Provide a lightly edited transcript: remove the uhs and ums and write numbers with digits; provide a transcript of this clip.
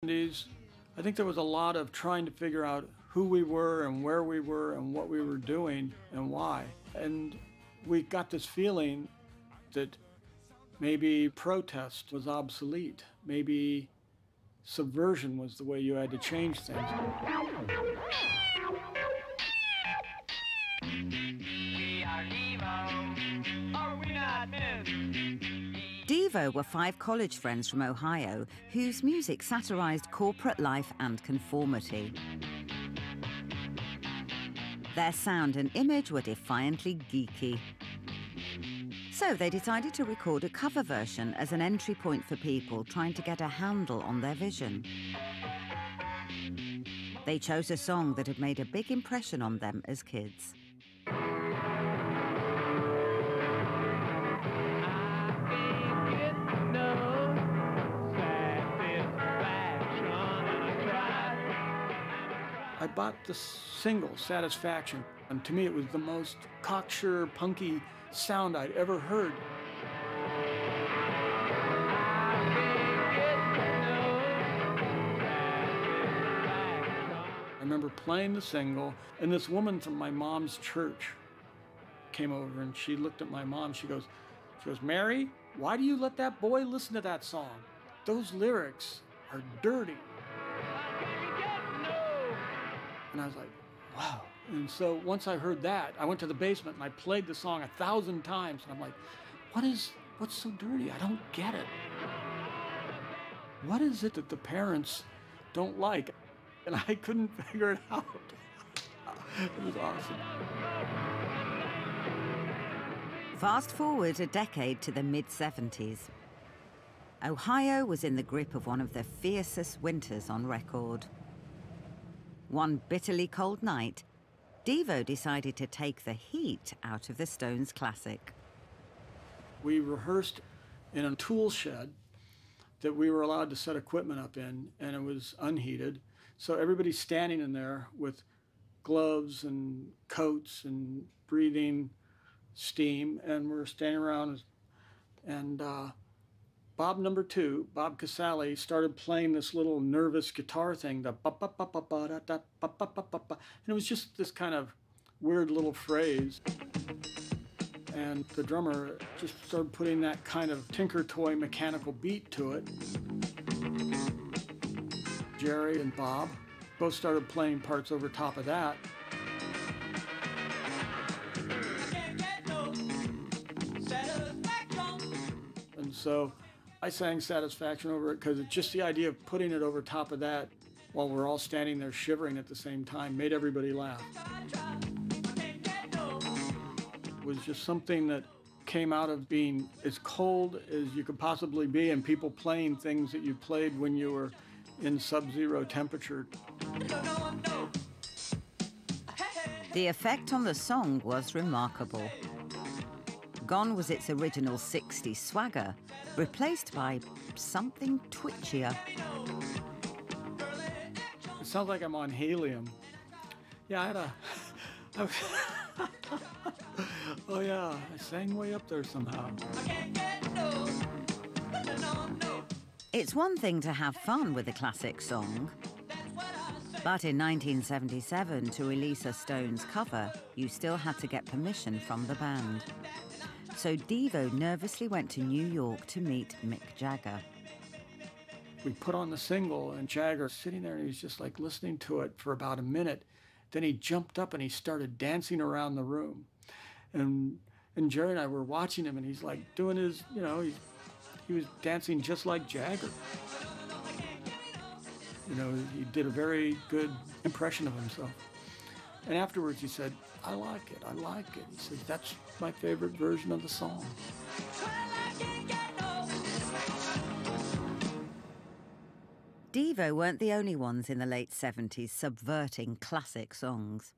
70s, I think there was a lot of trying to figure out who we were and where we were and what we were doing and why. And we got this feeling that maybe protest was obsolete. Maybe subversion was the way you had to change things. We are Devo. Are we not men? Devo were five college friends from Ohio whose music satirized corporate life and conformity. Their sound and image were defiantly geeky. So they decided to record a cover version as an entry point for people trying to get a handle on their vision. They chose a song that had made a big impression on them as kids. I bought the single, Satisfaction, and to me it was the most cocksure, punky sound I'd ever heard. I remember playing the single, and this woman from my mom's church came over and she looked at my mom. She goes, "Mary, why do you let that boy listen to that song? Those lyrics are dirty." And I was like, wow. And so once I heard that, I went to the basement and I played the song 1,000 times. And I'm like, what's so dirty? I don't get it. What is it that the parents don't like? And I couldn't figure it out. It was awesome. Fast forward a decade to the mid-70s. Ohio was in the grip of one of the fiercest winters on record. One bitterly cold night, Devo decided to take the heat out of the Stones' classic. We rehearsed in a tool shed that we were allowed to set equipment up in, and it was unheated. So everybody's standing in there with gloves and coats and breathing steam, and we're standing around, and Bob number two, Bob Casale, started playing this little nervous guitar thing, the ba ba ba ba ba da da ba ba ba ba ba, and it was just this kind of weird little phrase. And the drummer just started putting that kind of tinker toy mechanical beat to it. Jerry and Bob both started playing parts over top of that. And so I sang Satisfaction over it because it's just the idea of putting it over top of that while we're all standing there shivering at the same time made everybody laugh. It was just something that came out of being as cold as you could possibly be and people playing things that you played when you were in sub-zero temperature. The effect on the song was remarkable. Gone was its original 60s swagger, replaced by something twitchier. It sounds like I'm on helium. Yeah, I had a... Oh yeah, I sang way up there somehow. It's one thing to have fun with a classic song, but in 1977, to release a Stones cover, you still had to get permission from the band. So Devo nervously went to New York to meet Mick Jagger. We put on the single, and Jagger sitting there, and he was just like listening to it for about a minute. Then he jumped up and he started dancing around the room. And Jerry and I were watching him, and he's like doing his, you know, he was dancing just like Jagger. You know, he did a very good impression of himself. And afterwards he said, I like it. He said, that's my favorite version of the song. Devo weren't the only ones in the late 70s subverting classic songs.